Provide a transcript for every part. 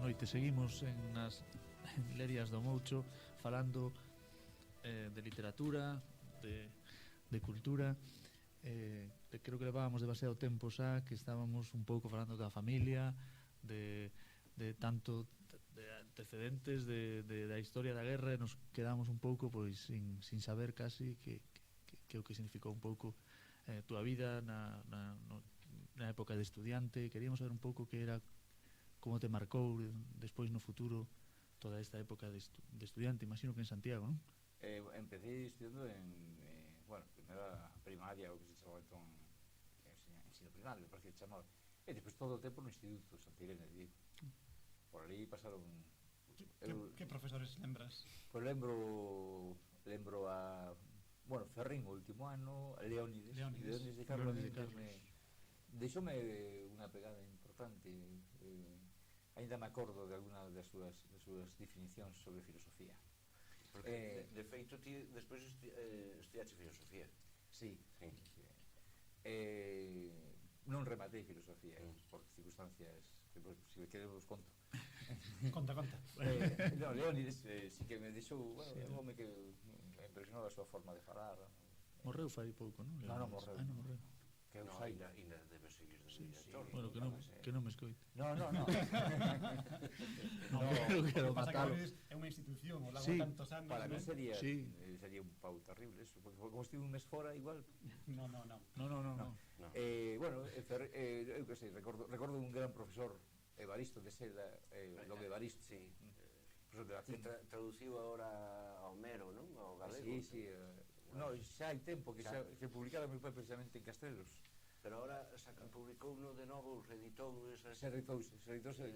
noite. Seguimos en Lerias do Moucho falando de literatura, de cultura. Creo que levábamos demasiado tempo xa, que estábamos un pouco falando da familia, de tanto de antecedentes da historia da guerra, e nos quedamos un pouco pois sin saber casi que o que significou un pouco túa vida na época de estudiante. Queríamos saber un pouco que era, como te marcou despois no futuro toda esta época de estudiante. Imagino que en Santiago, non? Empecé estudiando primero a primaria, o que se chamaba entón ensino primario, me parece que chamaba, e despois todo o tempo no Instituto Santa Irene de Vigo. Por ali pasaron... Que profesores lembras? Pois lembro a... Bueno, Ferrín, o último ano, Leónides de Carlos, deixoume unha pegada importante. Ainda me acordo de alguna das súas definicións sobre filosofía. Porque, de feito, ti despois estudiaste filosofía. Sí. Non rematei filosofía por circunstancias que, se queremos, conto. Conta. No, Leónides sí que me deixou, un home que me impresionou a súa forma de falar. Morreu fai pouco, non? Non morreu. Que no, ainda debe seguir de vida. Bueno, que non me escoite. No. Quero matalo. É unha institución, ao largo de tantos anos. Para mí sería un pau terrible eso, porque como estive un mes fora, igual. No. Bueno, eu que sei, recordo un gran profesor, Evaristo de Seda, Logo Evaristo, sí, profesor de latín. Traduciu agora a Homero, non? Ao galego. Sí. No, xa hai tempo que se publicara meu pai precisamente en Castelos. Pero agora publicou uno de novo, reeditou esas... Se reeditouse,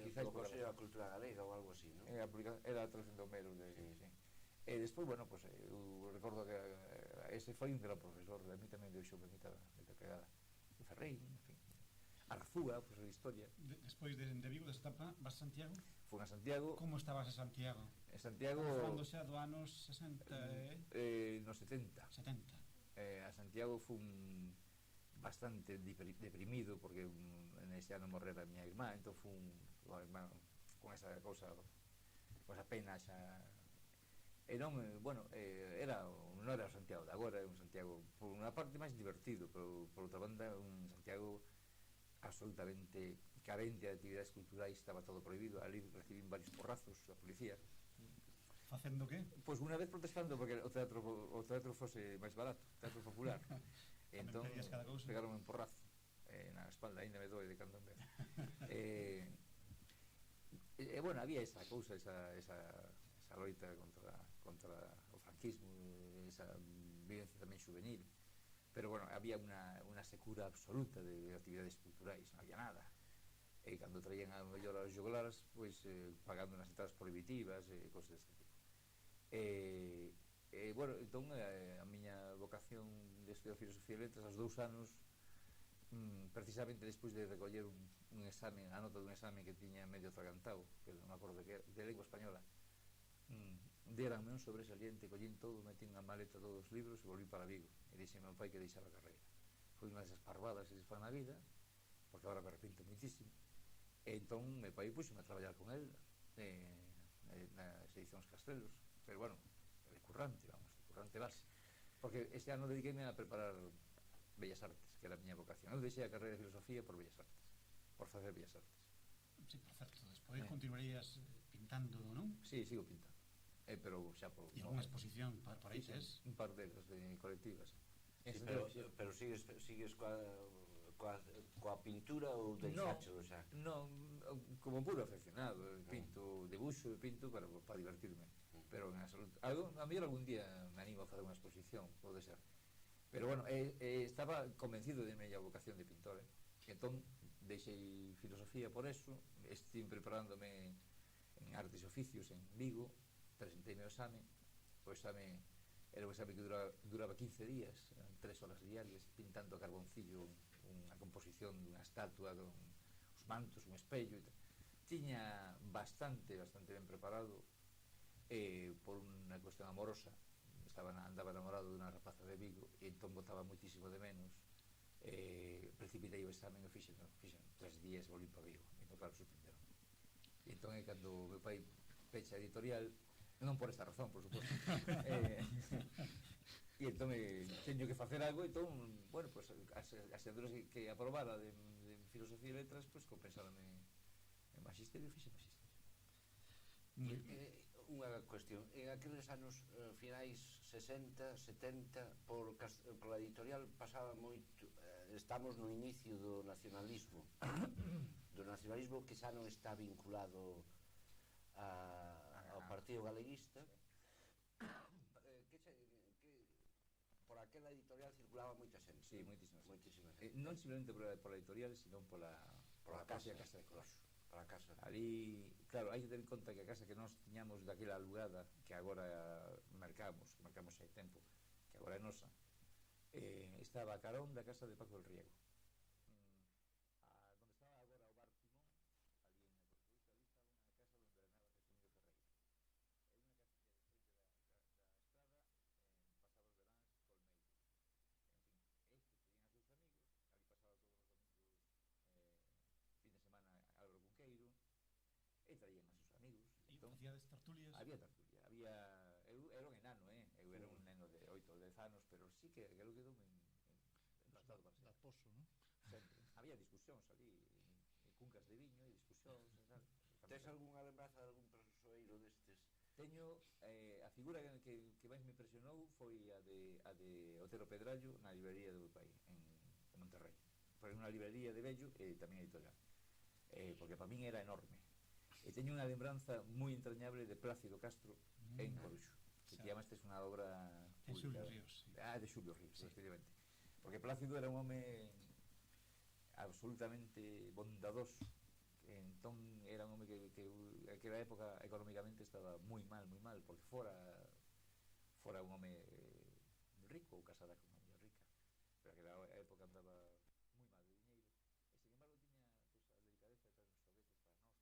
quizás por a cultura galega ou algo así, non? Era a traducción do Homero de... E despois, bueno, pues, eu recordo que ese foi un gran profesor, a mí tamén deixou me mitad de pegada. De Ferreira, en fin. Arzúa, profesor de historia. Despois de Vigo, desta etapa, vas a Santiago? Fui a Santiago. Como estabas en Santiago? En Santiago... Estamos falando xa do anos 60 no 70. A Santiago fun bastante deprimido, porque nese ano morrera a miña irmá, entón fun con esa cousa, con esa pena xa... E non, non era o Santiago de agora, é un Santiago por unha parte máis divertido, pero por outra banda un Santiago absolutamente carente de actividades culturais, estaba todo prohibido. Ali recibín varios porrazos da policía. Facendo que? Pois unha vez protestando porque o teatro fose máis barato, teatro popular. Entón pegaron un porrazo na espalda, ainda me doe de cando en vez. Bueno, había esa cousa, esa loita contra o franquismo, esa vivencia tamén juvenil. Pero, bueno, había unha secura absoluta de actividades culturais, non había nada. E cando traían a mellor aos joglares, pois pagando unas entradas prohibitivas e cosas deste tipo. Bueno, entón a miña vocación de estudiar filosofía e letras aos 2 anos, precisamente despois de recoller un examen, a nota dun examen que tiña medio atragantado, que non me acordo que era, de lengua española, deranme un sobresaliente, collín todo, metín na maleta todos os libros e volví para Vigo e dixen ao meu pai que deixaba a carreira. Foi unha desas parvadas que se fan na vida, porque agora me arrepinto muitísimo. E entón meu pai puxeme a traballar con el nas edicións Castelos, pero bueno, recurrante base, porque este ano dediqueime a preparar Bellas Artes, que era a miña vocación. Eu deixei a carreira de filosofía por Bellas Artes, por facer Bellas Artes. Sí, por certo, despois continuarías pintando, non? Sí, sigo pintando. Pero xa por... E unha exposición por aí tes? Un par delas de colectivas. Pero sigues coa pintura ou deixacho xa? Non, como puro aficionado, pinto debuxo, pinto para divertirme, pero en absoluto. A mellor algún día me animo a facer unha exposición, pode ser. Pero bueno, estaba convencido de miña vocación de pintor, entón deixei filosofía por eso, estive preparándome en artes e oficios en Vigo, presenteime o exame. O exame era un exame que duraba 15 días, eran 3 horas diarias, pintando a carboncillo unha composición dunha estatua, os mantos, un espello. Tiña bastante ben preparado, por unha cuestión amorosa. Andaba enamorado dunha rapaza de Vigo e entón botaba moitísimo de menos. Precipitei o examen e fixen 3 días, volví para Vigo, e claro, suspenderon. E entón é cando meu pai pecha a editorial, non por esta razón, por suposto. E entón teño que facer algo, entón, bueno, pues as asignaturas que aprobara de filosofía e letras, pues compensaron en magisterio e fixe magisterio. Unha cuestión, en aqueles anos finais 60, 70, pola editorial pasaba moito, estamos no inicio do nacionalismo que xa non está vinculado ao Partido Galeguista. Por aquela editorial circulaba moita xente. Sí, moitísima xente. Non simplemente pola editorial, sino pola casa de Coloso. Para a casa. Ali, claro, hai que ter en conta que a casa que nós tiñamos daquela alugada, que agora marcamos hai tempo, que agora é nosa, estaba a carón da casa de Paco del Riego. Donde estaba agora o bar Timón, ali en a Corporación, ali estaba unha casa onde veranaba Jesús Ferreira. É unha casa que de frente da estrada, pasaba os veráns Colmeiro. En fin, tenían a seus amigos, ali pasaba todos os domingos, fin de semana Álvaro Cunqueiro, e traían a seus amigos. E facíades tertulias? Había tertulia, eu era un enano, eu era un neno de 8 ou 10 anos, pero sí que aquilo quedou implantado para sempre. Pozo, non? Sempre. Había discusións ali, cuncas de viño e discusións e tal. Tes algunha lembranza de algún persoeiro destes? Teño, a figura que máis me impresionou foi a de Otero Pedrallo na librería do meu pai, en Monterrey. Foi unha librería de vello e tamén editorial, porque para min era enorme. E teño unha lembranza moi entrañable de Plácido Castro en Coruxo, que ti además tes unha obra pública. De Xulio Ríos, sí. De Xulio Ríos, sí. Efectivamente. Porque Plácido era un home absolutamente bondadoso, entón era un home que aquela época económicamente estaba moi mal, porque fora un home rico ou casada con unha muller rica, pero aquela época andaba moi mal de diñeiro, e sen embargo tiña pues, a delicadeza de traer uns xoguetes para nós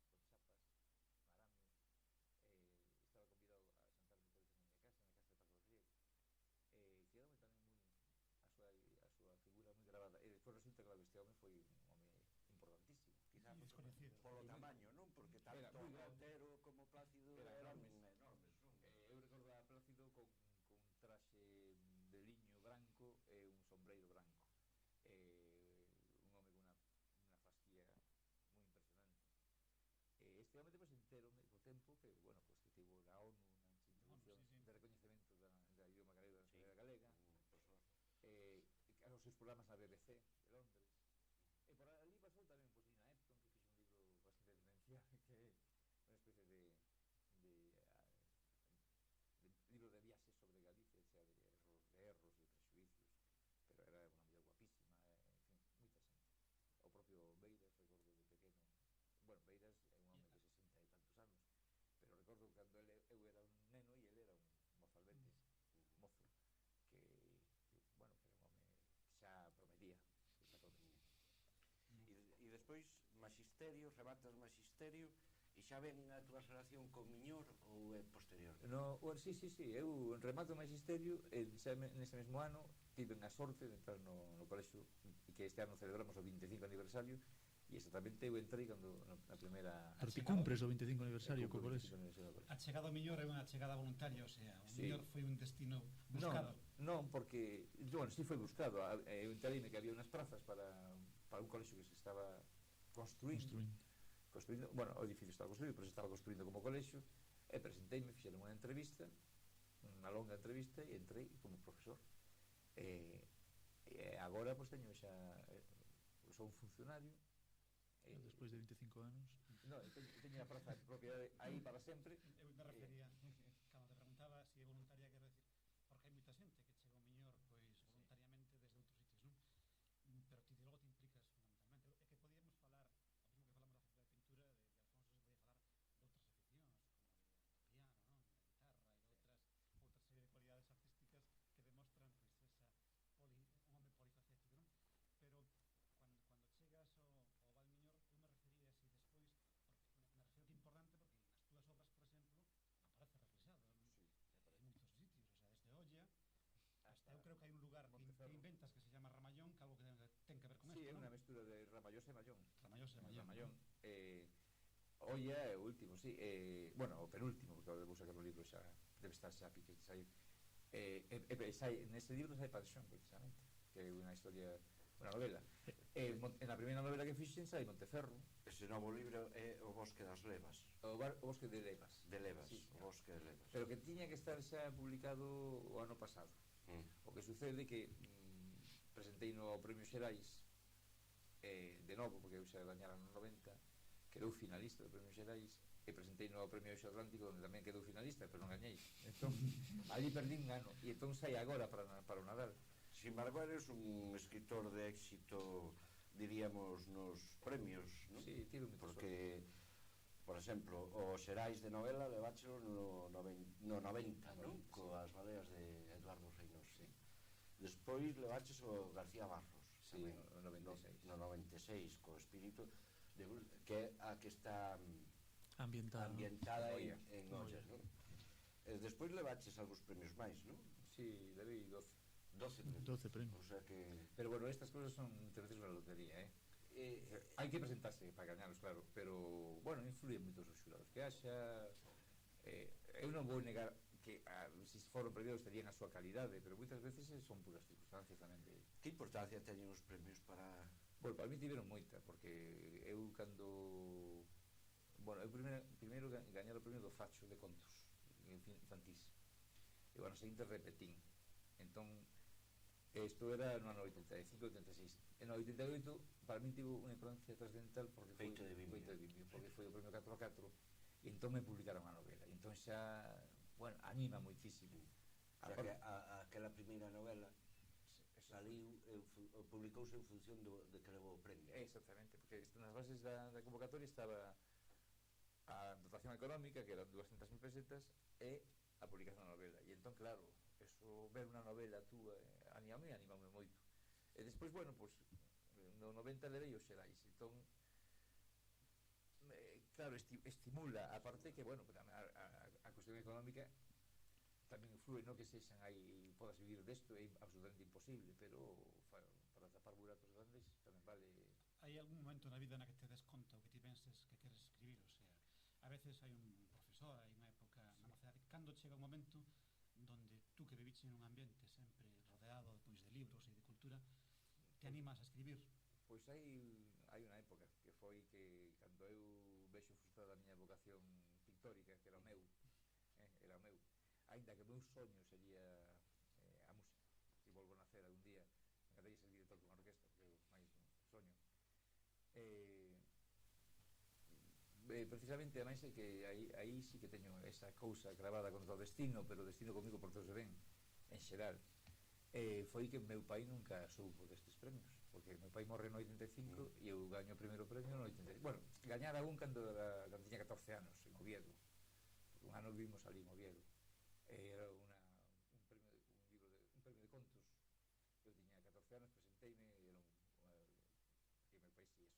que facía él, con chapas, maramios. Estaba convidado a xantar moitas veces na casa de Paco del Riego, quedoume tamén moi a súa figura moi grabada, e despois resulta que este home foi un home importantísimo, Quizás desconocido polo tamaño, non? Porque tanto Otero como Plácido eran enormes, non? Eu recordo a Plácido con traxe de liño branco e un sombreiro branco, un home con unha fasquía moi impresionante. Este home depois enterome co tempo que, bueno, pues que tivo na ONU unhas introduccións de recoñecemento da idioma galego, da nacionalidade galega, os seus programas na BBC de Londres, e por ali pasou tamén pues, Nina Epton, que fixe un libro bastante demencial, que é unha especie de libro de viaxes sobre Galicia, xa de erros e prexuicios, pero era unha muller guapísima, en fin, moita xente. O propio Beiras, recordo de pequeno, bueno, Beiras é un home de 60 e tantos anos, pero recordo cando eu era un neno e ele era un mozalbete, mozo, que bueno, que era un home xa prometía. E despois magisterio, rematas magisterio, e xa ven a túa relación con Miñor ou é posterior? No, bueno, sí, eu remato o magisterio e nese mesmo ano tive a sorte de entrar no colexio, e que este ano celebramos o 25 aniversario, e exactamente eu entrei cando na primeira... Pero ti cumpres o 25 aniversario co colexio. A chegada ao Miñor é unha chegada voluntaria, o sea, o Miñor foi un destino buscado. Non, porque, bueno, sí foi buscado. Eu enteríme que había unhas prazas para un colexio que se estaba construindo, bueno, o edificio estaba construído, pero se estaba construindo como colexio, e presenteime, fixeron unha entrevista, unha longa entrevista, e entrei como profesor. E agora, pois, teño xa, sou un funcionario. Despois de 25 anos. Non, teño a praza de propiedade aí para sempre. Eu me refería, cando te preguntaba se é voluntaria, quero decir, porque hai moita xente que chega ao Miñor, pois, voluntariamente desde outros sitios, non? Pero ti logo te implicas fundamentalmente. É que podíamos falar, o mesmo que falamos da faceta de pintura, de Alfonso se podía falar de outras aficións, como do piano, non? Da guitarra e de outra serie de cualidades artísticas que demostran, pois, un home polifacético, non? Pero cando chegas ao Valmiñor, eu me refería así despois, porque me refiero que é importante porque nas túas obras, por exemplo, aparece reflexado en moitos sitios, o sea, desde Olla hasta eu creo que hai un lugar que inventas que se llama Ramallón, que algo que ten que ver con isto, sí, é non? unha mestura de Ramallós e Mallón. Ramallós e Mallón. Olla é o último, sí. Bueno, o penúltimo, porque debo sacar o libro xa, debe estar xa a pique de sair. Nese libro sai Pansión, precisamente, que é unha historia, unha novela. En a primeira novela que fixen sai Monteferro. Ese novo libro é O Bosque das Levas. O Bosque de Levas. De Levas, sí, O Bosque de Levas. Pero que tiña que estar xa publicado o ano pasado. O que sucede que presentei no Premio Xerais, de novo, porque eu xa gañara no 90, quedou finalista do Premio Xerais, e presentei no Premio Eixo Atlántico, onde tamén quedou finalista, pero non gañei. Entón, ali perdí un ano, e entón sai agora para o Nadal. Sin embargo, eres un escritor de éxito, diríamos, nos premios, non? Sí, tiro moito porque, por exemplo, o Xerais de novela leváchelo no 90, non? Coas baleas de Eduardo Reynós. Sí. Despois levaches o García Barros. Sí, no 96. No 96, co espírito de, que é a que está ambientada en Ollas, non? Despois levaches algúns premios máis, non? Sí, levei 12 premios. 12 premios. O sea que... Pero bueno, estas cosas son muchas veces unha lotería, hai que presentarse para gañarlos, claro, pero bueno, influyen moitos os xurados que haxa. Eu non vou negar que se foron premiados terían a súa calidade, pero moitas veces son puras circunstancias tamén de... Que importancia teñen os premios para... Bueno, para mí tiveron moita, porque eu cando... Bueno, eu primeiro gañar o premio do Facho de Contos infantís, e bueno, seguinte repetín. Entón, isto era no ano 85-86. E no 88 para mí tivo unha influencia trascendental porque foi Feito de Bimio, porque foi o premio 4x4, e entón me publicaron a novela, e entón xa, bueno, anima moitísimo. O sea que aquela primeira novela saliu, publicouse en función de que levou o premio. Exactamente, porque nas bases da convocatoria estaba a dotación económica, que eran 200.000 pesetas, e a publicación da novela. E entón, claro, eso, ver unha novela túa animame moito. E despois, bueno, pues, no 90 levei os Xerais, entón claro, estimula, aparte que, bueno, a cuestión económica tamén influe, no que sexan aí, podas vivir desto, é absolutamente imposible, pero para tapar buratos grandes tamén vale. Hai algún momento na vida na que te des conta o que ti penses que queres escribir? O sea, a veces hai un profesor, hai unha época na mocedade, cando chega un momento donde tú que viviste nun ambiente sempre rodeado pois, de libros e de cultura, te animas a escribir? Pois hai unha época que foi que cando eu vexo frustrada a miña vocación pictórica, que era o meu, aínda que o meu soño sería a música, se volvo a nacer algún día, me encantaría ser director dunha orquesta, porque é o máis soño. Precisamente, ademais, é que aí sí que teño esa cousa gravada contra o destino, pero o destino comigo por todo se ven, en xeral. Foi que meu pai nunca soubo destes premios, porque meu pai morre no 85 e eu gaño o primeiro premio no 86. Bueno, gañara un cando tiña 14 anos en Oviedo, un ano vivimos ali en Oviedo. Era un premio de contos. Eu tiña 14 anos, presenteime, era que meu pai sí, eso sí que o viviu.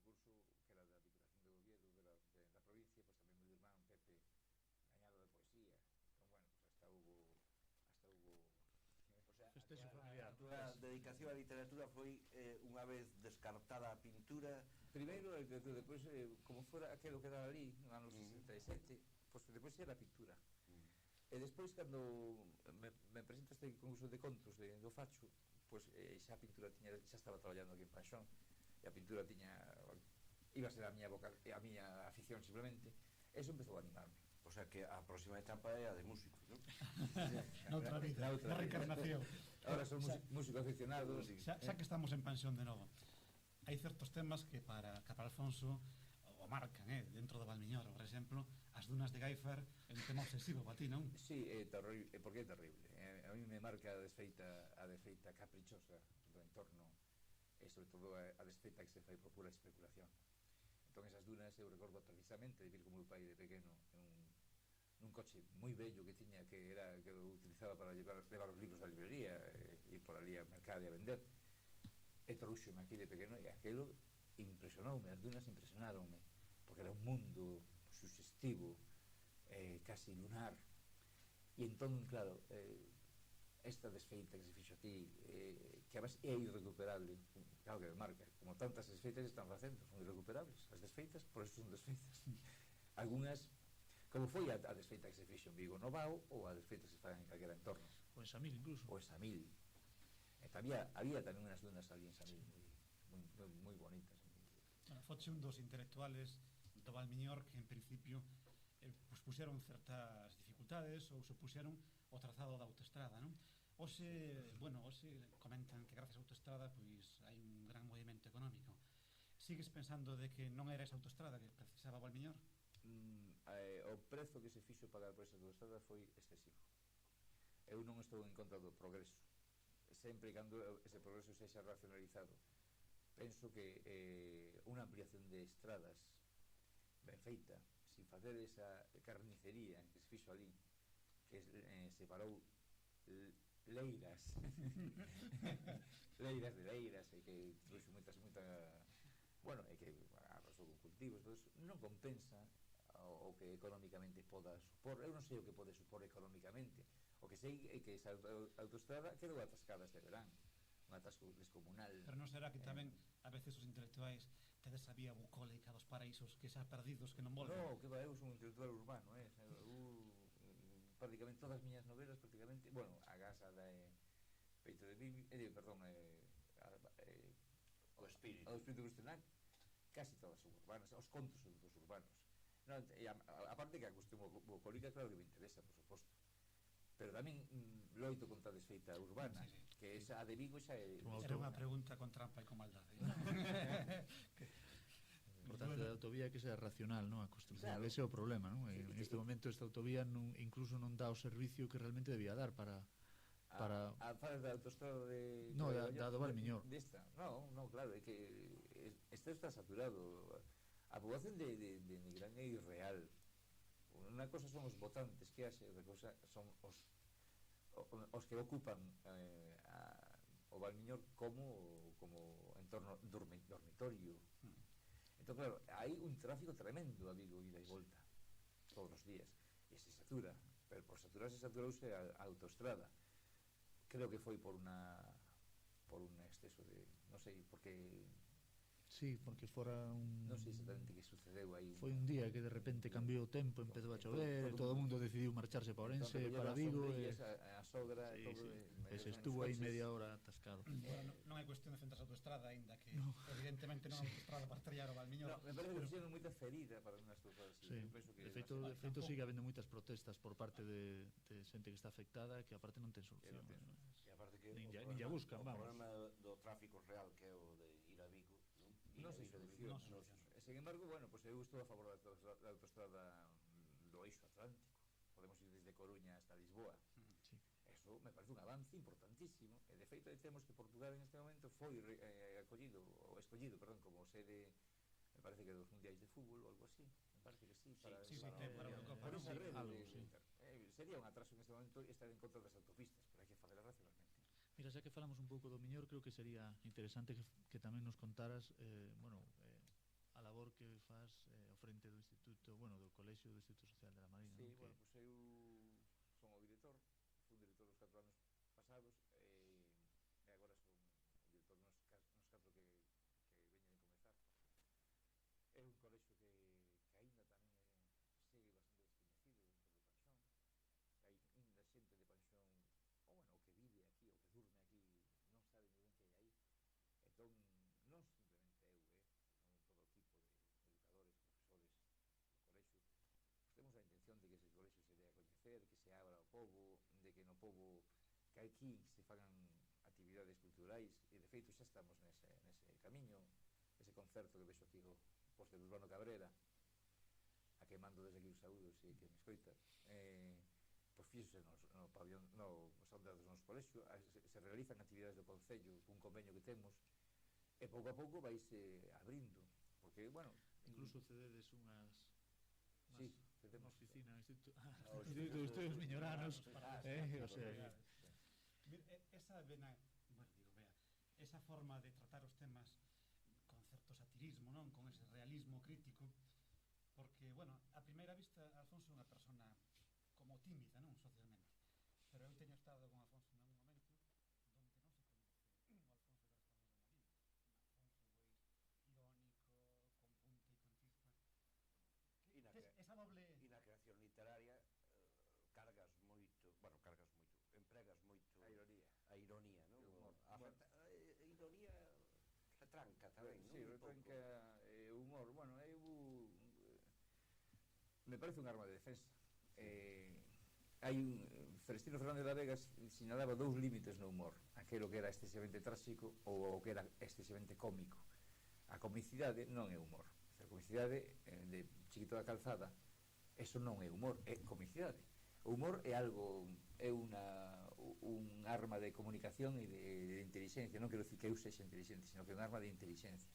E nese concurso, que era da Diputación de Oviedo, da provincia, pues tamén meu irmán Pepe gañado de poesía. Entón, bueno, pues hasta hubo festejo familiar. A túa dedicación á literatura foi unha vez descartada a pintura. Primeiro a literatura, depois como fora aquelo que era ali no ano 67, pois depois era a pintura. E despois cando me presento este concurso de contos do Facho, pois xa a pintura xa estaba traballando aquí en Panxón, e a pintura iba a ser a miña afición simplemente. Eso empezou a animarme. O sea que a próxima etapa é a de músico, non? Noutra vida, na reencarnación. Ahora son músico aficionado. Xa que estamos en Pansión de novo, hai certos temas que para Alfonso o marcan, dentro do Valmiñor, por exemplo, as dunas de Gaifer é un tema obsesivo para ti, non? Sí, porque é terrible. A mí me marca a desfeita caprichosa do entorno, e sobre todo a desfeita que se fai por pura especulación. Entón esas dunas eu recordo precisamente de vir con meu pai de pequeno nun coche moi bello que tiña, que o utilizaba para levar os libros da librería, ir por ali a mercar e a vender, e trouxome aquí de pequeno, e aquelo impresionoume, as dunas impresionaronme, porque era un mundo suxestivo, casi lunar. E entón, claro, esta desfeita que se fixo aquí, que además é irrecuperable, claro que marca, como tantas desfeitas están facendo, son irrecuperables as desfeitas, por eso son desfeitas. Algunhas, como foi a desfeita que se fixo en Vigo Novao, ou a desfeita que se fan en calquera entorno, ou en Samil incluso, ou en Samil. Había tamén unhas dunas ali en Samil moi bonitas. Bueno, foche un dos intelectuales do Valmiñor que en principio pues puxeron certas dificultades ou supuxeron o trazado da autoestrada, non? Hoxe comentan que gracias á autoestrada pois hai un gran movimento económico. Sigues pensando de que non era esa autoestrada que precisaba Valmiñor? O prezo que se fixo pagar por esa autoestrada foi excesivo. Eu non estou en contra do progreso, sempre e cando ese progreso sexa racionalizado. Penso que unha ampliación de estradas ben feita, sin facer esa carnicería que se fixo ali, que separou leiras leiras de leiras, e que trouxe moita e que arrasou con cultivos, non compensa o que económicamente poda supor. Eu non sei o que pode supor económicamente. O que sei é que esa autoestrada quedou atascada este verán, un atasco descomunal. Pero non será que tamén a veces os intelectuais tedes a vía bucólica dos paraísos que xa perdidos que non volven? No, que va, eu son un intelectual urbano, prácticamente todas as miñas novelas, a Gasa da Peito de Mimi, o espírito de Custenac, casi todas son urbanas, os contos son dos urbanos. E aparte que a cuestión bucólica, claro que me interesa, por suposto, pero tamén loito contra a desfeita urbana, que esa de Vigo xa é... Era unha pregunta con trampa e con maldade. Importante da autovía que sea racional, non? A construcción, ese é o problema, non? En este momento esta autovía incluso non dá o servicio que realmente debía dar para falas da autoestrada de... No, da do Valmiñor. No, claro, é que este está saturado. A poboación de Nigrán é irreal. Unha cosa son os votantes que haxe, outra cosa son os que ocupan o Valmiñor como entorno dormitorio. Entón, claro, hai un tráfico tremendo a Vigo, ida e volta todos os días, e se satura, pero por saturarse saturouse a autoestrada. Creo que foi por un exceso de, non sei, porque Sí, porque fora un... Non sei exactamente que sucedeu aí. Foi un día que de repente cambiou o tempo, empezou a chover, todo o mundo decidiu marcharse para Ourense, para Vigo, a sogra, todo. E se estuvo aí media hora atascado. Non hai cuestión de centrarse a autoestrada, aínda que evidentemente non hai autoestrada para estrellar o Valmiñor. Me parece que fixeron moita ferida para unhas cousas así. De feito sigue habendo moitas protestas por parte de xente que está afectada, que aparte non ten solución. E aparte que nin lla buscan, vamos. O problema do tráfico real que é o de ir a Vigo, non se soluciona. Sen embargo, eu estou a favor da autoestrada do eixo atlántico. Podemos ir desde Coruña hasta Lisboa. Eso me parece un avance importantísimo. E de feito, temos que Portugal en este momento foi escollido como sede, me parece que dos mundiais de fútbol ou algo así. Me parece que sí. Para Eurocopa. Sería un atraso en este momento estar en contra das autopistas, pero hai que facela racionalmente. Mira, xa que falamos un pouco do Miñor, creo que sería interesante que tamén nos contaras a labor que faz ao frente do Instituto, do Colexio do Instituto Social de la Marina. Sí, eu son o director, fui director dos 4 anos pasados, e agora son o director nos 4 que veñen de comezar. É un colexio que aínda tamén segue bastante descoñecido dentro do Panxón. Hai ainda xente de Panxón, o que vive aquí, o que durme aquí, non sabe moi ben que hai aí. Entón, non simplemente eu, son todo o equipo de educadores, profesores do colexio, temos a intención de que ese colexio se dé a coñecer, que se abra ao pobo, de que no pobo, que aquí se fagan actividades culturais, e de feito xa estamos nese camiño. Ese concerto que vexo aquí posto de Urbano Cabrera, a que mando desde aquí os saúdos e que me escoita, pois fíxose no pabellón, no salón dos nosos colexios, se realizan actividades do Concello cun convenio que temos, e pouco a pouco vaise abrindo, porque, incluso cededes unhas oficina, Instituto de Estudios Miñoranos, esa forma de tratar os temas con certo satirismo, non? Con ese realismo crítico, porque, a primeira vista Alfonso é unha persona como tímida, non? Socialmente, pero eu teño estado con Alfonso retranca tamén, non? Sí, Un pouco. retranca humor. Bueno, me parece un arma de defensa. Hai Celestino Fernández da Vega sinalaba dous límites no humor, aquelo que era excesivamente tráxico ou o que era excesivamente cómico. A comicidade non é humor. A comicidade de Chiquito da Calzada, eso non é humor, é comicidade. O humor é algo, é un arma de comunicación e de inteligencia. Non quero dicir que eu sexa inteligente, sino que é un arma de inteligencia,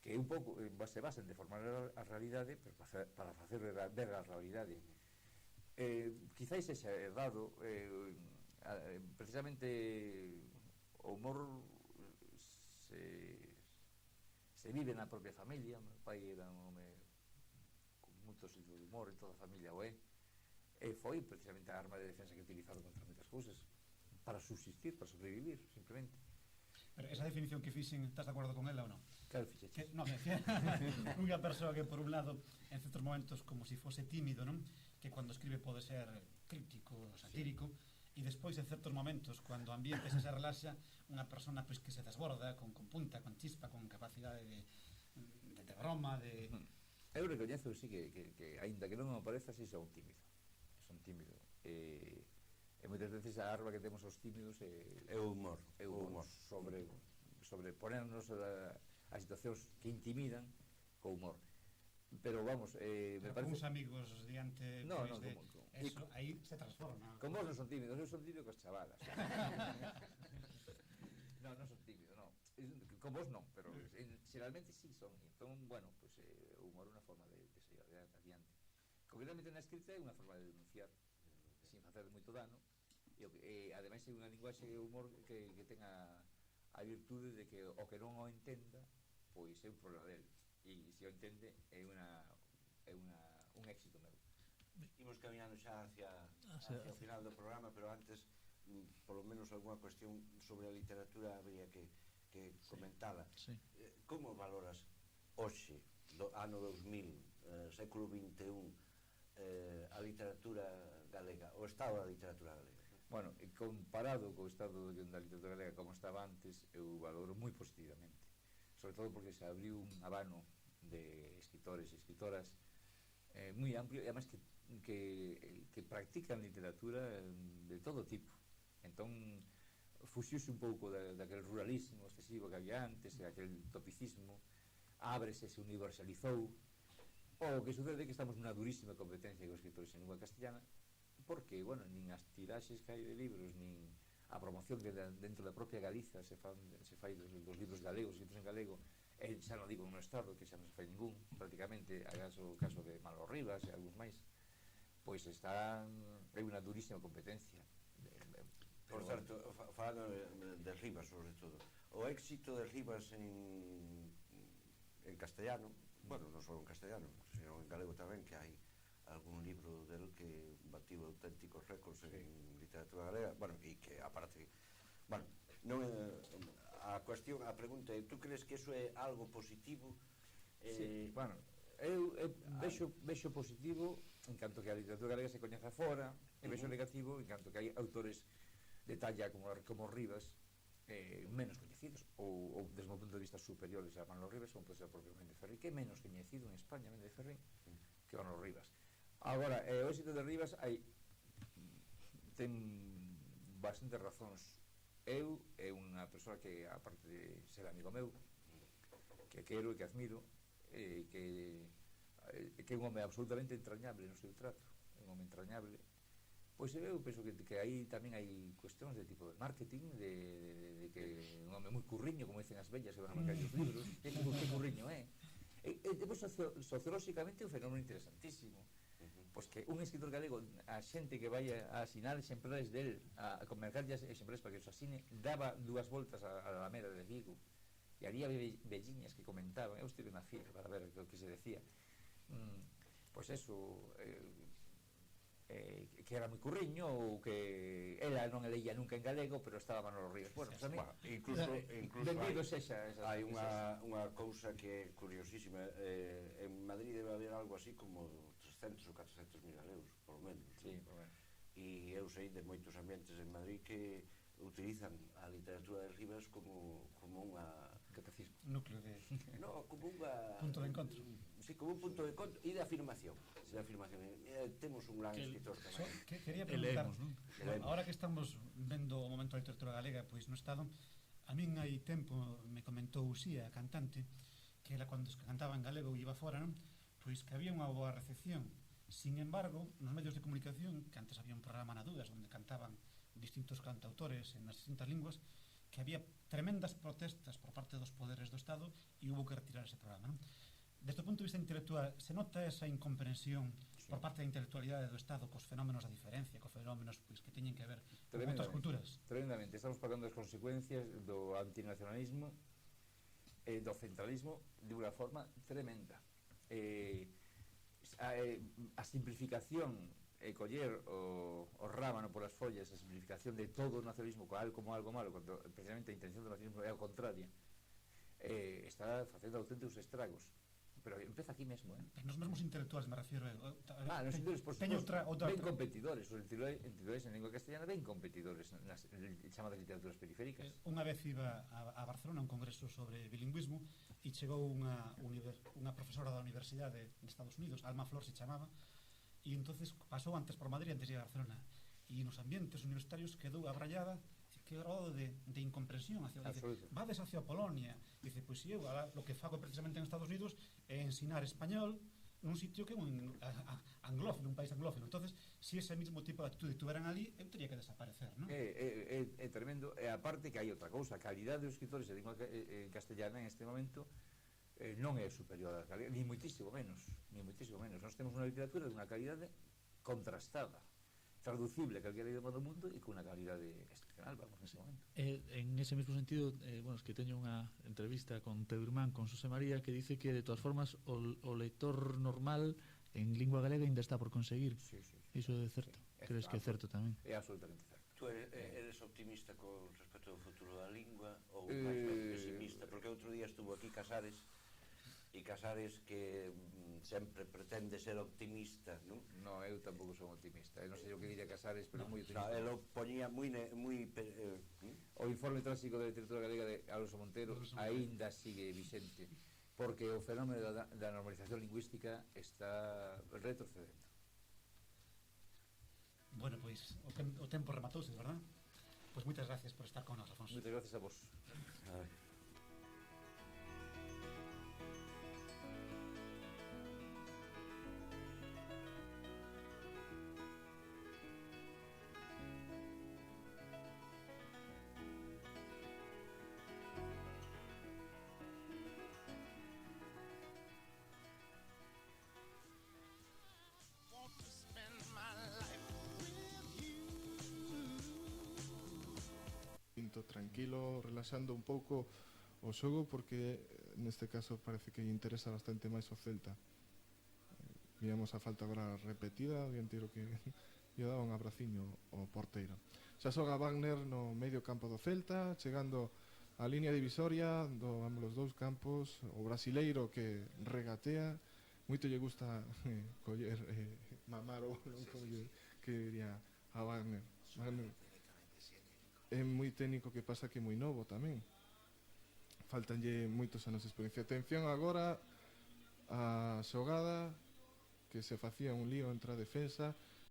que un pouco se basa en deformar a realidade, pero para facer ver a realidade. Quizáis sexa errado, precisamente o humor se vive na propia familia. Meu pai era un home con moito sentido de humor, en toda a familia o é, e foi precisamente a arma de defensa que utilizado contra moitas cousas para subsistir, para sobrevivir, simplemente. Pero esa definición que fixen, estás de acordo con ela ou non? Claro, fixeche. Non, unha persoa que por un lado en certos momentos como se fose tímido, non? Que cando escribe pode ser crítico, satírico, e despois en certos momentos cando o ambiente se relaxa, unha persona pois que se desborda con punta, con chispa, con capacidade de broma, de... Eu recoñezo, sí, que aínda que non me pareza, si son tímido. E moitas veces a arma que temos os tímidos é o humor, sobre ponernos a situacións que intimidan co humor. Pero vamos, me parece... Uns amigos diante No, de eso, aí se transforma. Con vos non son tímidos, eu son tímido cos chavalas. Non son tímido, non. Con vos non, pero xeralmente sí son. Entón, bueno, pues o humor é unha forma de seguir adiante. Concretamente na escrita é unha forma de denunciar sin facer moito dano, e ademais é unha linguaxe de humor que ten a virtude de que o que non o entenda pois é un problema del, e se o entende é un éxito meu. Imos caminhando xa hacia o final do programa, pero antes polo menos algunha cuestión sobre a literatura habría que comentala. Sí. Como valoras hoxe, do ano 2000, século XXI, a literatura galega, o estado da literatura galega? Bueno, comparado co estado da literatura galega como estaba antes, eu valoro moi positivamente, sobre todo porque se abriu un abano de escritores e escritoras moi amplio, e además que practican literatura de todo tipo. Entón fuxiuse un pouco daquel ruralismo excesivo que había antes, e daquel topicismo, ábrese, se universalizou. O que sucede é que estamos nunha durísima competencia con escritores en lingua castellana, porque, bueno, nin as tiraxes que hai de libros, nin a promoción que dentro da propia Galiza se fai dos libros galegos, escritos en galego, e xa non digo no estado, que xa non se fai ningún, prácticamente, o caso de Manolo Rivas e algúns máis, pois hai unha durísima competencia. Por certo, falando de Rivas, sobre todo, o éxito de Rivas en castellano, bueno, non só en castellano, sino en galego tamén, que hai algún libro del que batió auténticos récords en literatura galega, bueno, e que aparte, bueno, non a cuestión, a pregunta é, tú crees que eso é algo positivo? Sí, bueno, eu vexo positivo en canto que a literatura galega se coñeza fora, e vexo negativo en canto que hai autores de talla como Rivas menos coñecidos, ou desde o punto de vista superiores a Manolo Rivas, como pode ser o propio Méndez Ferrín, que é menos coñecido en España Méndez Ferrín que Manolo Rivas. Agora, o éxito de Rivas ten bastantes razóns. Eu é unha persoa que, aparte de ser amigo meu, que quero e que admiro, que é un home absolutamente entrañable no seu trato, un home entrañable. Pois eu penso que aí tamén hai cuestións de tipo de marketing, de que un home moi curriño, como dicen as vellas que van a marcar os libros, que curriño é. E depois sociolóxicamente é un fenómeno interesantísimo, pois que un escritor galego, a xente que vai a asinar exemplares del, a comercarllas exemplares para que os asine, daba dúas voltas a la Alameda de Vigo, e había velliñas que comentaban, eu estive na fila para ver o que se decía, pois eso, que era moi curriño, ou que ela non leía nunca en galego, pero estaba Manolo Rivas. Bueno, pues a mí, incluso hai unha unha cousa que é curiosísima, en Madrid debe haber algo así como 300 ou 400 mil galeos, por lo menos. Sí, por lo menos. E eu sei de moitos ambientes en Madrid que utilizan a literatura de Rivas como unha catecismo. Núcleo de No, como unha... punto de encontro. Sí, como un punto de encontro e de afirmación. Temos un gran escritor tamén. Quería preguntar, Leemos, non? Leemos. ahora que estamos vendo o momento da literatura galega, pois no Estado, a min hai tempo me comentou Uxía, a cantante, que ela cando cantaba en galego e iba fora, non? Pois que había unha boa recepción. Sin embargo, nos medios de comunicación, que antes había un programa na Dúas onde cantaban distintos cantautores en as distintas linguas, que había tremendas protestas por parte dos poderes do Estado e hubo que retirar ese programa, non? Desde o punto de vista intelectual, se nota esa incomprensión por parte da intelectualidade do Estado cos fenómenos da diferencia, cos fenómenos pois, que teñen que ver con outras culturas? Tremendamente. Estamos pagando as consecuencias do antinacionalismo e do centralismo de unha forma tremenda. A simplificación e coller o rábano polas follas, a simplificación de todo o nacionalismo como algo malo, cando precisamente a intención do nacionalismo é a contraria, está facendo auténticos estragos. Pero empeza aquí mesmo, Nos mesmos intelectuales, me refiero. Nos intelectuales, por teño suposto, ben competidores. Os intelectuales en lingua castellana ben competidores nas chamadas literaturas periféricas. Unha vez iba a Barcelona a un congreso sobre bilingüismo e chegou unha profesora da Universidade de Estados Unidos, Alma Flor se chamaba, e entonces pasou antes por Madrid antes de ir a Barcelona, e nos ambientes universitarios quedou abrallada que grado de incomprensión hacia, dice, vades hacia Polonia, dice, pois eu lo que fago precisamente en Estados Unidos é ensinar español nun sitio que é un anglófilo, un país anglófilo. Entonces, se ese mismo tipo de actitude tuveran ali, eu teria que desaparecer, non? É tremendo, e aparte que hai outra cousa, a calidade dos escritores de lingua castellana en este momento non é superior a galega, ni moitísimo menos. Nós temos unha literatura de unha calidade contrastada, traducible a calquera idioma do mundo e con unha calidade excepcional, vamos, nese momento. En ese mesmo sentido, bueno, es que teño unha entrevista con teu irmán, con Xosé María, que dice que de todas formas o lector normal en lingua galega ainda está por conseguir. Sí. Iso é certo? Crees que é certo tamén? É absolutamente certo. Tú eres optimista con respecto ao futuro da lingua ou máis pesimista? Porque outro día estuvo aquí Casares e Casares que sempre pretende ser optimista, non? Non, eu tampouco son optimista. Eu non sei o que diría Casares, pero moi optimista. Ele poñía moi o informe tráxico da literatura galega de Alonso Montero aínda sigue vixente, porque o fenómeno da normalización lingüística está retrocedendo. Bueno, pois o tempo rematouse, verdad? Pois moitas gracias por estar con nós, Alfonso. Moitas gracias a vos. Tranquilo, relaxando un pouco o xogo, porque neste caso parece que lle interesa bastante máis o Celta. Víamos a falta agora repetida, o dianteiro que lle daba un abraciño ao porteiro. Xa xoga Wagner no medio campo do Celta, chegando á línea divisoria do ambos os dous campos, o brasileiro que regatea, moito lle gusta coller mamar o balón, que diría a Wagner. É moi técnico, que pasa que é moi novo tamén. Faltanlle moitos anos de experiencia. Atención agora a xogada, que se facía un lío entre a defensa,